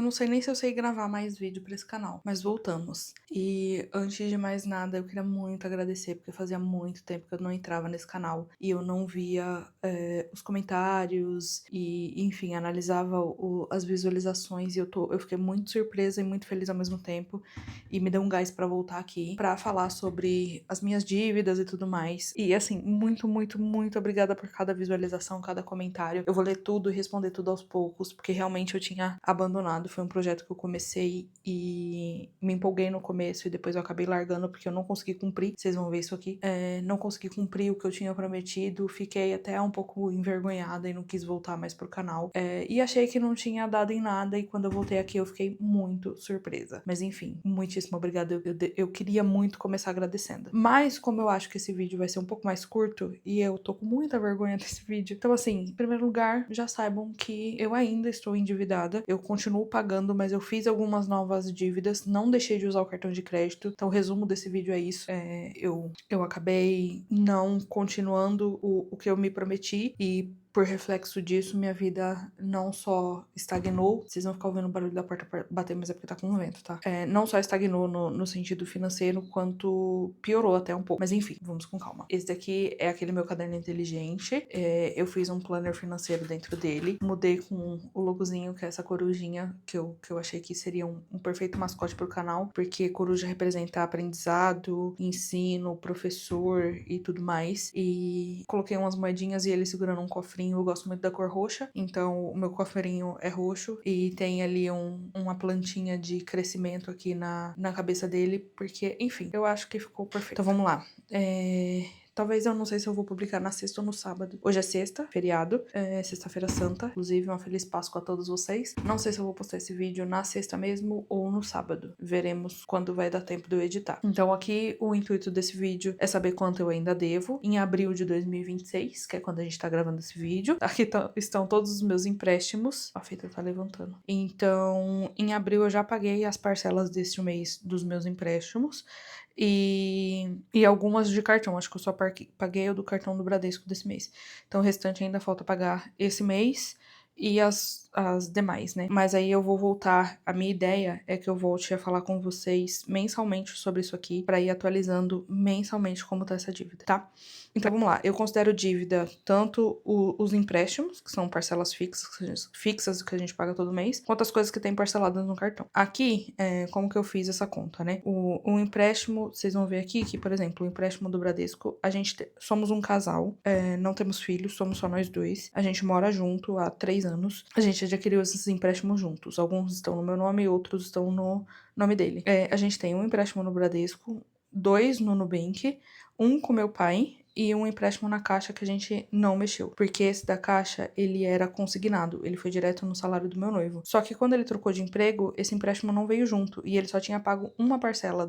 não sei nem se eu sei gravar mais vídeo pra esse canal, mas voltamos. E antes de mais nada, eu queria muito agradecer, porque fazia muito tempo que eu não entrava nesse canal e eu não via os comentários e, enfim, analisava as visualizações e eu fiquei muito surpresa e muito feliz ao mesmo tempo e me deu um gás pra voltar aqui pra falar sobre as minhas dívidas e tudo mais. E, assim, muito, muito, muito obrigada por cada visualização, cada comentário. Eu vou ler tudo e responder tudo aos poucos, porque realmente eu tinha abandonado. Foi um projeto que eu comecei e me empolguei no começo e depois eu acabei largando porque eu não consegui cumprir. Vocês vão ver isso aqui. Não consegui cumprir o que eu tinha prometido. Fiquei até um pouco envergonhada e não quis voltar mais pro canal. E achei que não tinha dado em nada e quando eu voltei aqui eu fiquei muito surpresa. Mas enfim, muitíssimo obrigada. Eu queria muito começar agradecendo. Mas como eu acho que esse vídeo vai ser um pouco mais curto e eu tô com muita vergonha desse vídeo, então assim, em primeiro lugar, já saibam que eu ainda estou endividada. Eu continuo pagando, mas eu fiz algumas novas dívidas, não deixei de usar o cartão de crédito. Então o resumo desse vídeo é isso. Eu acabei não continuando o que eu me prometi e por reflexo disso, minha vida não só estagnou, vocês vão ficar ouvindo o barulho da porta bater, mas é porque tá com vento, tá? Não só estagnou no sentido financeiro, quanto piorou até um pouco. Mas enfim, vamos com calma. Esse daqui é aquele meu caderno inteligente. Eu fiz um planner financeiro dentro dele. Mudei com o logozinho, que é essa corujinha, que eu achei que seria um perfeito mascote pro canal, porque coruja representa aprendizado, ensino, professor e tudo mais. E coloquei umas moedinhas e ele segurando um cofrinho. Eu gosto muito da cor roxa, então o meu cofrinho é roxo e tem ali uma plantinha de crescimento aqui na cabeça dele, porque, enfim, eu acho que ficou perfeito. Então vamos lá. Talvez eu não sei se eu vou publicar na sexta ou no sábado. Hoje é sexta, feriado, sexta-feira santa. Inclusive, uma feliz Páscoa a todos vocês. Não sei se eu vou postar esse vídeo na sexta mesmo ou no sábado. Veremos quando vai dar tempo de eu editar. Então aqui o intuito desse vídeo é saber quanto eu ainda devo. Em abril de 2026, que é quando a gente tá gravando esse vídeo. Aqui estão todos os meus empréstimos. A fita tá levantando. Então, em abril eu já paguei as parcelas deste mês dos meus empréstimos. E algumas de cartão. Acho que eu só paguei o do cartão do Bradesco desse mês. Então o restante ainda falta pagar esse mês e as demais, né? Mas aí eu vou voltar. A minha ideia é que eu volte a falar com vocês mensalmente sobre isso aqui, pra ir atualizando mensalmente como tá essa dívida, tá? Então vamos lá. Eu considero dívida tanto os empréstimos, que são parcelas fixas que a gente paga todo mês, quanto as coisas que tem parceladas no cartão. Aqui, como que eu fiz essa conta, né? O empréstimo, vocês vão ver aqui que, por exemplo, o empréstimo do Bradesco, somos um casal, não temos filhos, somos só nós dois. A gente mora junto há 3 anos. A gente adquiriu esses empréstimos juntos. Alguns estão no meu nome e outros estão no nome dele. A gente tem um empréstimo no Bradesco, 2 no Nubank, um com meu pai e um empréstimo na Caixa que a gente não mexeu. Porque esse da Caixa, ele era consignado. Ele foi direto no salário do meu noivo. Só que quando ele trocou de emprego, esse empréstimo não veio junto. E ele só tinha pago uma parcela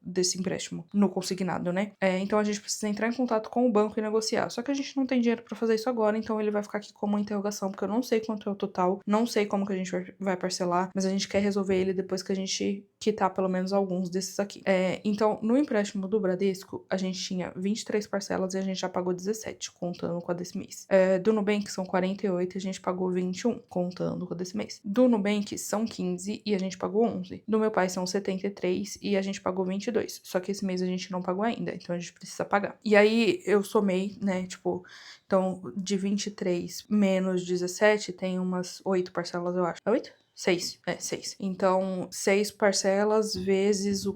desse empréstimo no consignado, né? Então a gente precisa entrar em contato com o banco e negociar. Só que a gente não tem dinheiro pra fazer isso agora, então ele vai ficar aqui como uma interrogação, porque eu não sei quanto é o total, não sei como que a gente vai parcelar, mas a gente quer resolver ele depois que a gente quitar pelo menos alguns desses aqui. Então, no empréstimo do Bradesco, a gente tinha 23 parcelas e a gente já pagou 17, contando com a desse mês. Do Nubank são 48 e a gente pagou 21, contando com a desse mês. Do Nubank são 15 e a gente pagou 11. Do meu pai são 73 e a gente pagou 22. Só que esse mês a gente não pagou ainda, então a gente precisa pagar. E aí eu somei, né, tipo, então de 23 menos 17 tem umas 8 parcelas, eu acho. É 8? 6. 6. Então, 6 parcelas vezes o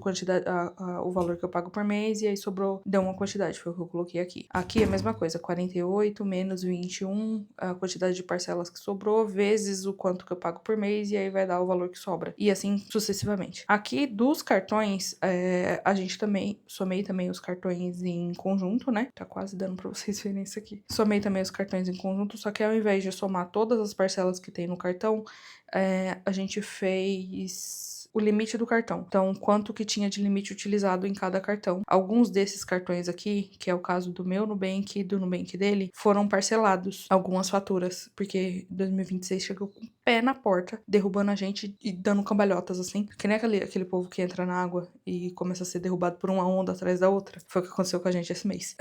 valor que eu pago por mês, e aí sobrou, deu uma quantidade, foi o que eu coloquei aqui. Aqui é a mesma coisa, 48 menos 21, a quantidade de parcelas que sobrou, vezes o quanto que eu pago por mês, e aí vai dar o valor que sobra. E assim sucessivamente. Aqui dos cartões, a gente também, somei também os cartões em conjunto, né? Tá quase dando pra vocês verem isso aqui. Somei também os cartões em conjunto, só que ao invés de somar todas as parcelas que tem no cartão, a gente fez o limite do cartão. Então, quanto que tinha de limite utilizado em cada cartão. Alguns desses cartões aqui, que é o caso do meu Nubank e do Nubank dele, foram parcelados algumas faturas, porque 2026 chegou com pé na porta, derrubando a gente e dando cambalhotas, assim. Que nem aquele povo que entra na água e começa a ser derrubado por uma onda atrás da outra. Foi o que aconteceu com a gente esse mês.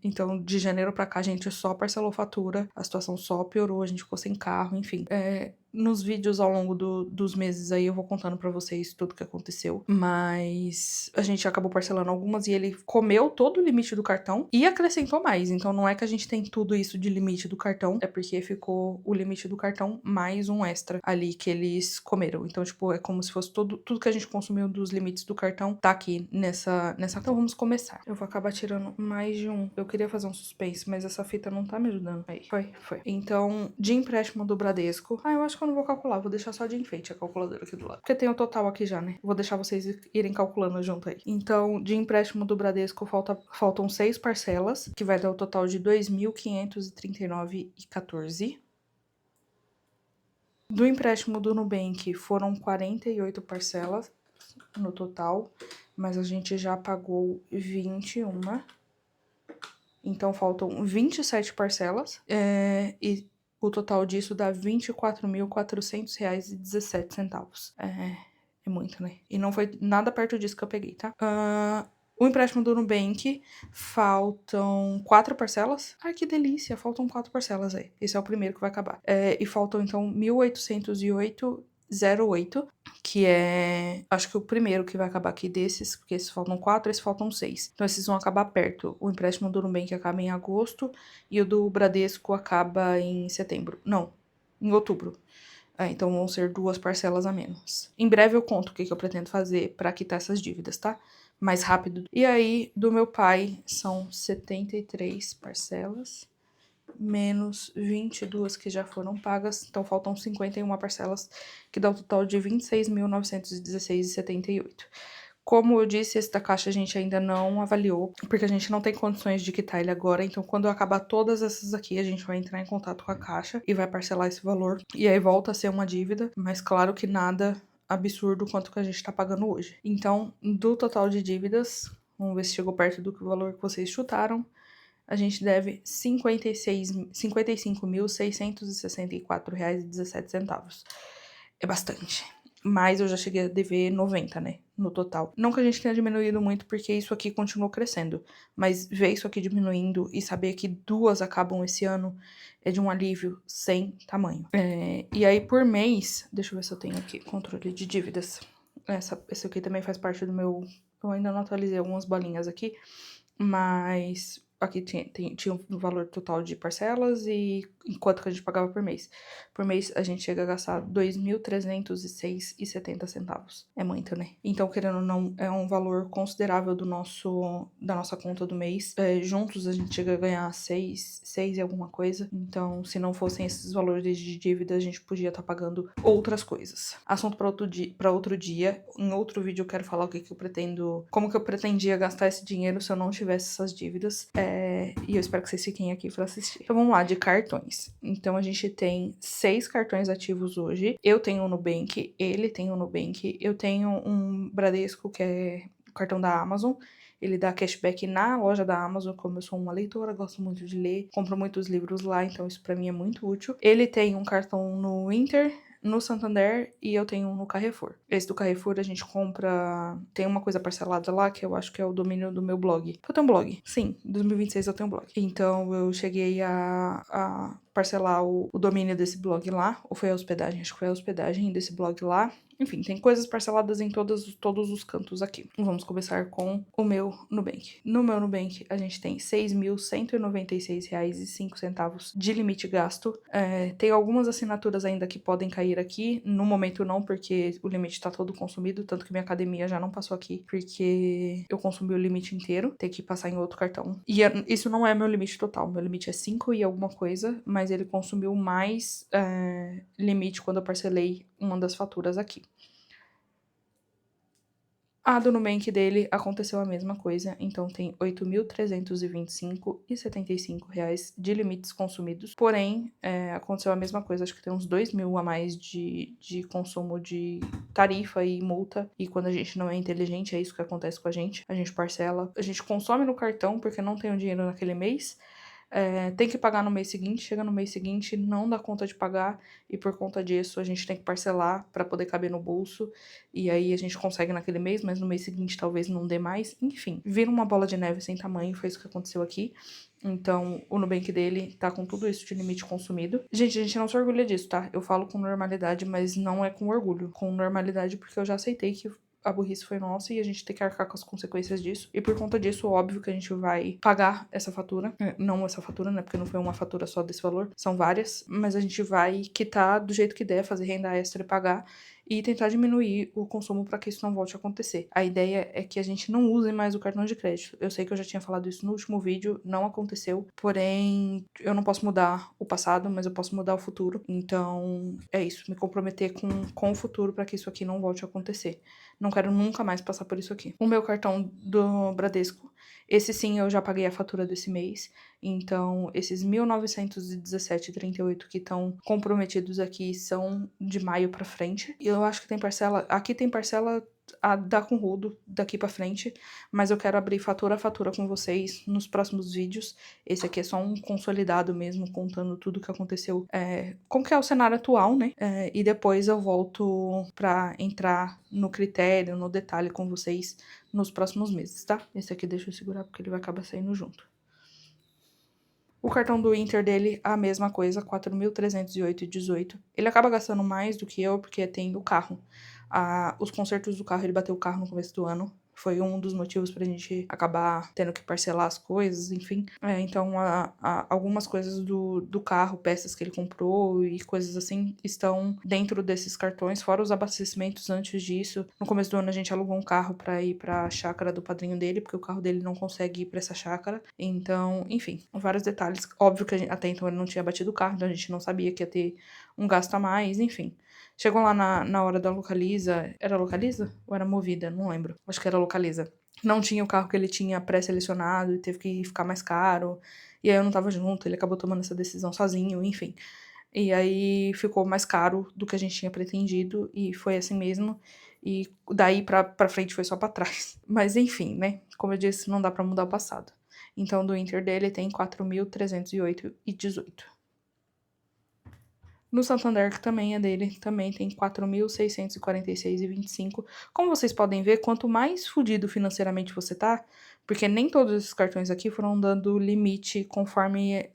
Então, de janeiro pra cá, a gente só parcelou fatura, a situação só piorou, a gente ficou sem carro, enfim. Nos vídeos ao longo dos meses aí eu vou contando pra vocês tudo que aconteceu, mas a gente acabou parcelando algumas e ele comeu todo o limite do cartão e acrescentou mais, então não é que a gente tem tudo isso de limite do cartão, é porque ficou o limite do cartão mais um extra ali que eles comeram, então tipo, é como se fosse tudo que a gente consumiu dos limites do cartão tá aqui nessa. Então vamos começar. Eu vou acabar tirando mais de um, eu queria fazer um suspense, mas essa fita não tá me ajudando. Aí, foi. Então, de empréstimo do Bradesco, eu acho que eu não vou calcular, vou deixar só de enfeite a calculadora aqui do lado. Porque tem o total aqui já, né? Vou deixar vocês irem calculando junto aí. Então, de empréstimo do Bradesco, faltam 6 parcelas, que vai dar o total de R$ 2.539,14. Do empréstimo do Nubank, foram 48 parcelas no total, mas a gente já pagou 21. Então, faltam 27 parcelas, e o total disso dá R$ 24.400,17. É muito, né? E não foi nada perto disso que eu peguei, tá? O empréstimo do Nubank, faltam 4 parcelas. Ai, que delícia, faltam 4 parcelas aí. Esse é o primeiro que vai acabar. E faltam, então, 1.808,08, que é, acho que o primeiro que vai acabar aqui desses, porque esses faltam 4, esses faltam 6. Então, esses vão acabar perto. O empréstimo do Nubank acaba em agosto e o do Bradesco acaba em setembro. Não, em outubro. Então, vão ser 2 parcelas a menos. Em breve eu conto o que eu pretendo fazer para quitar essas dívidas, tá? Mais rápido. E aí, do meu pai, são 73 parcelas, menos 22 que já foram pagas. Então, faltam 51 parcelas, que dá um total de R$ 26.916,78. Como eu disse, esse da Caixa a gente ainda não avaliou, porque a gente não tem condições de quitar ele agora. Então, quando eu acabar todas essas aqui, a gente vai entrar em contato com a Caixa e vai parcelar esse valor. E aí volta a ser uma dívida, mas claro que nada absurdo quanto que a gente tá pagando hoje. Então, do total de dívidas, vamos ver se chegou perto do valor que vocês chutaram. A gente deve R$ 55.664,17. É bastante. Mas eu já cheguei a dever 90, né? No total. Não que a gente tenha diminuído muito, porque isso aqui continuou crescendo. Mas ver isso aqui diminuindo e saber que 2 acabam esse ano é de um alívio sem tamanho. E aí, por mês, deixa eu ver se eu tenho aqui controle de dívidas. Esse aqui também faz parte do meu. Eu ainda não atualizei algumas bolinhas aqui, mas aqui tinha um valor total de parcelas e quanto que a gente pagava por mês. Por mês, a gente chega a gastar R$ 2.306,70. É muito, né? Então, querendo ou não, é um valor considerável da nossa conta do mês. Juntos, a gente chega a ganhar 6 e alguma coisa. Então, se não fossem esses valores de dívida, a gente podia estar pagando outras coisas. Assunto para outro dia. Em outro vídeo, eu quero falar o que eu pretendo... Como que eu pretendia gastar esse dinheiro se eu não tivesse essas dívidas. E eu espero que vocês fiquem aqui para assistir. Então, vamos lá, de cartões. Então, a gente tem 6 cartões ativos hoje. Eu tenho um Nubank, ele tem um Nubank. Eu tenho um Bradesco, que é o cartão da Amazon. Ele dá cashback na loja da Amazon, como eu sou uma leitora, gosto muito de ler, compro muitos livros lá, então isso pra mim é muito útil. Ele tem um cartão no Inter, no Santander e eu tenho um no Carrefour. Esse do Carrefour a gente compra... Tem uma coisa parcelada lá que eu acho que é o domínio do meu blog. Eu tenho um blog. Sim, em 2026 eu tenho um blog. Então eu cheguei a parcelar o domínio desse blog lá. Ou foi a hospedagem? Acho que foi a hospedagem desse blog lá. Enfim, tem coisas parceladas em todos os cantos aqui. Vamos começar com o meu Nubank. No meu Nubank, a gente tem R$ 6.196,05 de limite gasto. Tem algumas assinaturas ainda que podem cair aqui. No momento não, porque o limite tá todo consumido, tanto que minha academia já não passou aqui, porque eu consumi o limite inteiro. Tem que passar em outro cartão. E isso não é meu limite total. Meu limite é 5 e alguma coisa, mas ele consumiu mais limite quando eu parcelei uma das faturas aqui. A do Nubank dele aconteceu a mesma coisa, então tem R$ 8.325,75 de limites consumidos. Porém, aconteceu a mesma coisa, acho que tem uns 2.000 a mais de consumo de tarifa e multa. E quando a gente não é inteligente, é isso que acontece com a gente. A gente parcela, a gente consome no cartão porque não tem o dinheiro naquele mês. Tem que pagar no mês seguinte, chega no mês seguinte, não dá conta de pagar, e por conta disso a gente tem que parcelar para poder caber no bolso, e aí a gente consegue naquele mês, mas no mês seguinte talvez não dê mais, enfim. Vira uma bola de neve sem tamanho, foi isso que aconteceu aqui. Então, o Nubank dele tá com tudo isso de limite consumido. Gente, a gente não se orgulha disso, tá? Eu falo com normalidade, mas não é com orgulho. Com normalidade porque eu já aceitei que a burrice foi nossa e a gente tem que arcar com as consequências disso. E por conta disso, óbvio que a gente vai pagar essa fatura. Não essa fatura, né? Porque não foi uma fatura só desse valor. São várias. Mas a gente vai quitar do jeito que der, fazer renda extra e pagar. E tentar diminuir o consumo para que isso não volte a acontecer. A ideia é que a gente não use mais o cartão de crédito. Eu sei que eu já tinha falado isso no último vídeo, não aconteceu. Porém, eu não posso mudar o passado, mas eu posso mudar o futuro. Então, é isso. Me comprometer com o futuro para que isso aqui não volte a acontecer. Não quero nunca mais passar por isso aqui. O meu cartão do Bradesco, esse sim eu já paguei a fatura desse mês. Então, esses R$ 1.917,38 que estão comprometidos aqui são de maio pra frente. E eu acho que tem parcela... Aqui tem parcela a dar com rodo daqui pra frente, mas eu quero abrir fatura a fatura com vocês nos próximos vídeos. Esse aqui é só um consolidado mesmo, contando tudo que aconteceu, como que é o cenário atual, né? E depois eu volto pra entrar no critério, no detalhe com vocês nos próximos meses, tá? Esse aqui deixa eu segurar porque ele vai acabar saindo junto. O cartão do Inter dele, a mesma coisa, 4.308,18. Ele acaba gastando mais do que eu, porque tem o carro. Os consertos do carro, ele bateu o carro no começo do ano. Foi um dos motivos pra gente acabar tendo que parcelar as coisas, enfim. Então, algumas coisas do carro, peças que ele comprou e coisas assim, estão dentro desses cartões, fora os abastecimentos antes disso. No começo do ano, a gente alugou um carro pra ir pra chácara do padrinho dele, porque o carro dele não consegue ir pra essa chácara. Então, enfim, vários detalhes. Óbvio que até então ele não tinha batido o carro, então a gente não sabia que ia ter um gasto a mais, enfim. Chegou lá na hora da Localiza. Era Localiza? Ou era Movida? Não lembro. Acho que era Localiza. Não tinha o carro que ele tinha pré-selecionado e teve que ficar mais caro. E aí eu não tava junto, ele acabou tomando essa decisão sozinho, enfim. E aí ficou mais caro do que a gente tinha pretendido e foi assim mesmo. E daí pra frente foi só pra trás. Mas enfim, né? Como eu disse, não dá pra mudar o passado. Então do Inter dele tem 4.308,18. No Santander, que também é dele, também tem 4.646,25. Como vocês podem ver, quanto mais fudido financeiramente você tá, porque nem todos esses cartões aqui foram dando limite conforme,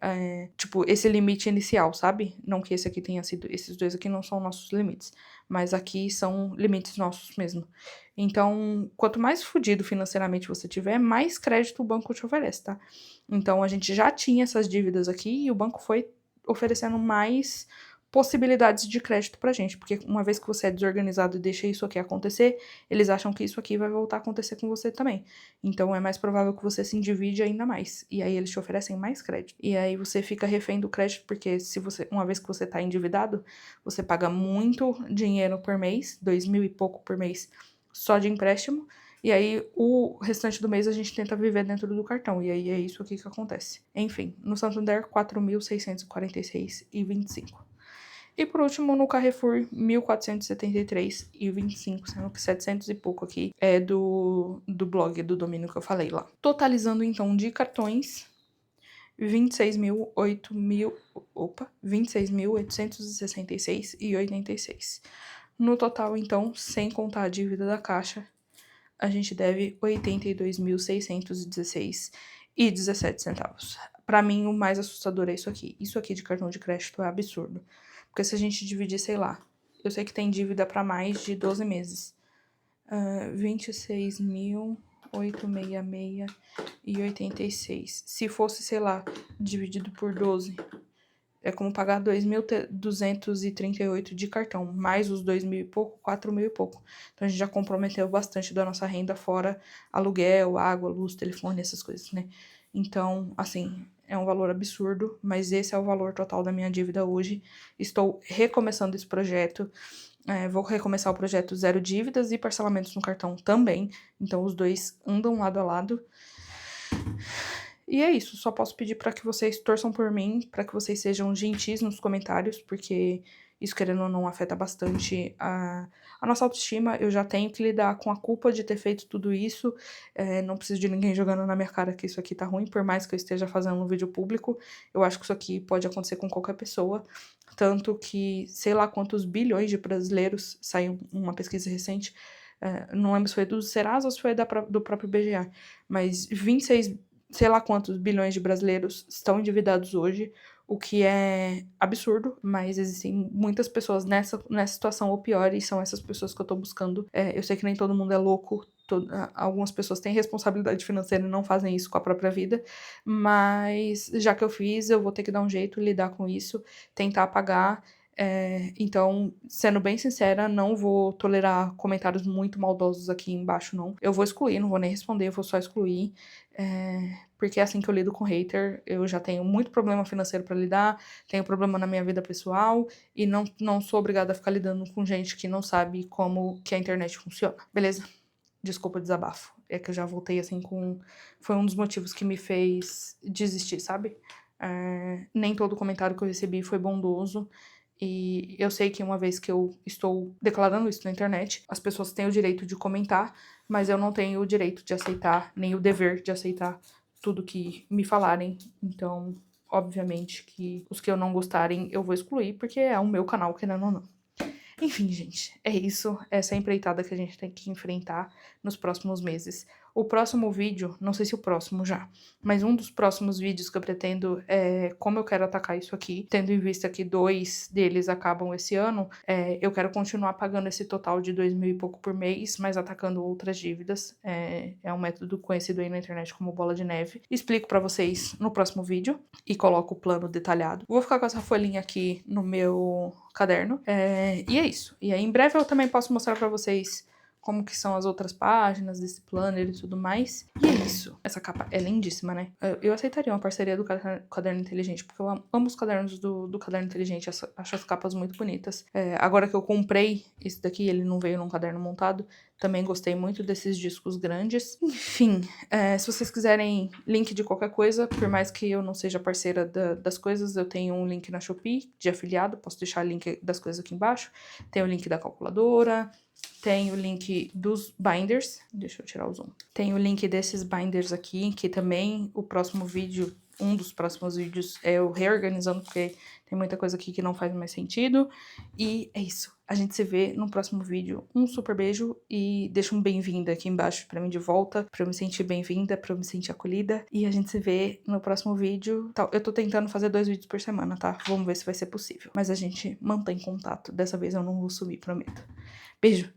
tipo, esse limite inicial, sabe? Não que esse aqui tenha sido, esses dois aqui não são nossos limites, mas aqui são limites nossos mesmo. Então, quanto mais fudido financeiramente você tiver, mais crédito o banco te oferece, tá? Então, a gente já tinha essas dívidas aqui e o banco foi oferecendo mais possibilidades de crédito pra gente, porque uma vez que você é desorganizado e deixa isso aqui acontecer, eles acham que isso aqui vai voltar a acontecer com você também. Então é mais provável que você se endivide ainda mais, e aí eles te oferecem mais crédito. E aí você fica refém do crédito, porque se você, uma vez que você tá endividado, você paga muito dinheiro por mês, 2.000 e pouco por mês, só de empréstimo, e aí o restante do mês a gente tenta viver dentro do cartão, e aí é isso aqui que acontece. Enfim, no Santander, 4.646,25. E por último, no Carrefour, 1.473,25, sendo que 700 e pouco aqui é do blog, do domínio que eu falei lá. Totalizando, então, de cartões, 26.866,86. No total, então, sem contar a dívida da Caixa, a gente deve 82.616,17 centavos. Pra mim, o mais assustador é isso aqui. Isso aqui de cartão de crédito é absurdo. Porque se a gente dividir, sei lá, eu sei que tem dívida para mais de 12 meses. 26.866,86. Se fosse, sei lá, dividido por 12, é como pagar 2.238 de cartão, mais os 2.000 e pouco, 4.000 e pouco. Então a gente já comprometeu bastante da nossa renda, fora aluguel, água, luz, telefone, essas coisas, né? Então, assim, é um valor absurdo, mas esse é o valor total da minha dívida hoje. Estou recomeçando esse projeto. Vou recomeçar o projeto Zero Dívidas e parcelamentos no cartão também. Então, os dois andam lado a lado. E é isso, só posso pedir para que vocês torçam por mim, para que vocês sejam gentis nos comentários, porque isso, querendo ou não, afeta bastante a nossa autoestima. Eu já tenho que lidar com a culpa de ter feito tudo isso. Não preciso de ninguém jogando na minha cara que isso aqui tá ruim, por mais que eu esteja fazendo um vídeo público. Eu acho que isso aqui pode acontecer com qualquer pessoa. Tanto que, sei lá quantos bilhões de brasileiros, saiu uma pesquisa recente, não lembro se foi do Serasa ou se foi do próprio IBGE, mas 26, sei lá quantos bilhões de brasileiros estão endividados hoje, o que é absurdo, mas existem muitas pessoas nessa situação ou pior, e são essas pessoas que eu tô buscando. Eu sei que nem todo mundo é louco, algumas pessoas têm responsabilidade financeira e não fazem isso com a própria vida, mas já que eu fiz, eu vou ter que dar um jeito, lidar com isso, tentar pagar. Então, sendo bem sincera, não vou tolerar comentários muito maldosos aqui embaixo, não. Eu vou excluir, não vou nem responder, eu vou só excluir. Porque é assim que eu lido com hater. Eu já tenho muito problema financeiro pra lidar, tenho problema na minha vida pessoal, e não sou obrigada a ficar lidando com gente que não sabe como que a internet funciona. Beleza? Desculpa o desabafo. É que eu já voltei assim com... Foi um dos motivos que me fez desistir, sabe? Nem todo comentário que eu recebi foi bondoso. E eu sei que uma vez que eu estou declarando isso na internet, as pessoas têm o direito de comentar, mas eu não tenho o direito de aceitar, nem o dever de aceitar tudo que me falarem. Então, obviamente que os que eu não gostarem eu vou excluir, porque é o meu canal, querendo ou não. Enfim, gente, é isso. Essa é a empreitada que a gente tem que enfrentar nos próximos meses. O próximo vídeo, não sei se o próximo já, mas um dos próximos vídeos que eu pretendo é como eu quero atacar isso aqui, tendo em vista que 2 deles acabam esse ano, eu quero continuar pagando esse total de 2.000 e pouco por mês, mas atacando outras dívidas. É um método conhecido aí na internet como bola de neve. Explico pra vocês no próximo vídeo e coloco o plano detalhado. Vou ficar com essa folhinha aqui no meu caderno. E é isso. E aí, em breve eu também posso mostrar pra vocês como que são as outras páginas desse planner e tudo mais. E é isso. Essa capa é lindíssima, né? Eu aceitaria uma parceria do Caderno Inteligente, porque eu amo os cadernos do Caderno Inteligente. Acho as capas muito bonitas. Agora que eu comprei esse daqui, ele não veio num caderno montado, também gostei muito desses discos grandes. Enfim, se vocês quiserem link de qualquer coisa, por mais que eu não seja parceira das coisas, eu tenho um link na Shopee de afiliado, posso deixar o link das coisas aqui embaixo. Tem o link da calculadora, tem o link dos binders, deixa eu tirar o zoom. Tem o link desses binders aqui, que também o próximo vídeo, um dos próximos vídeos é eu reorganizando, porque tem muita coisa aqui que não faz mais sentido. E é isso. A gente se vê no próximo vídeo. Um super beijo e deixa um bem-vinda aqui embaixo pra mim de volta, pra eu me sentir bem-vinda, pra eu me sentir acolhida. E a gente se vê no próximo vídeo. Eu tô tentando fazer 2 vídeos por semana, tá? Vamos ver se vai ser possível. Mas a gente mantém contato. Dessa vez eu não vou sumir, prometo. Beijo!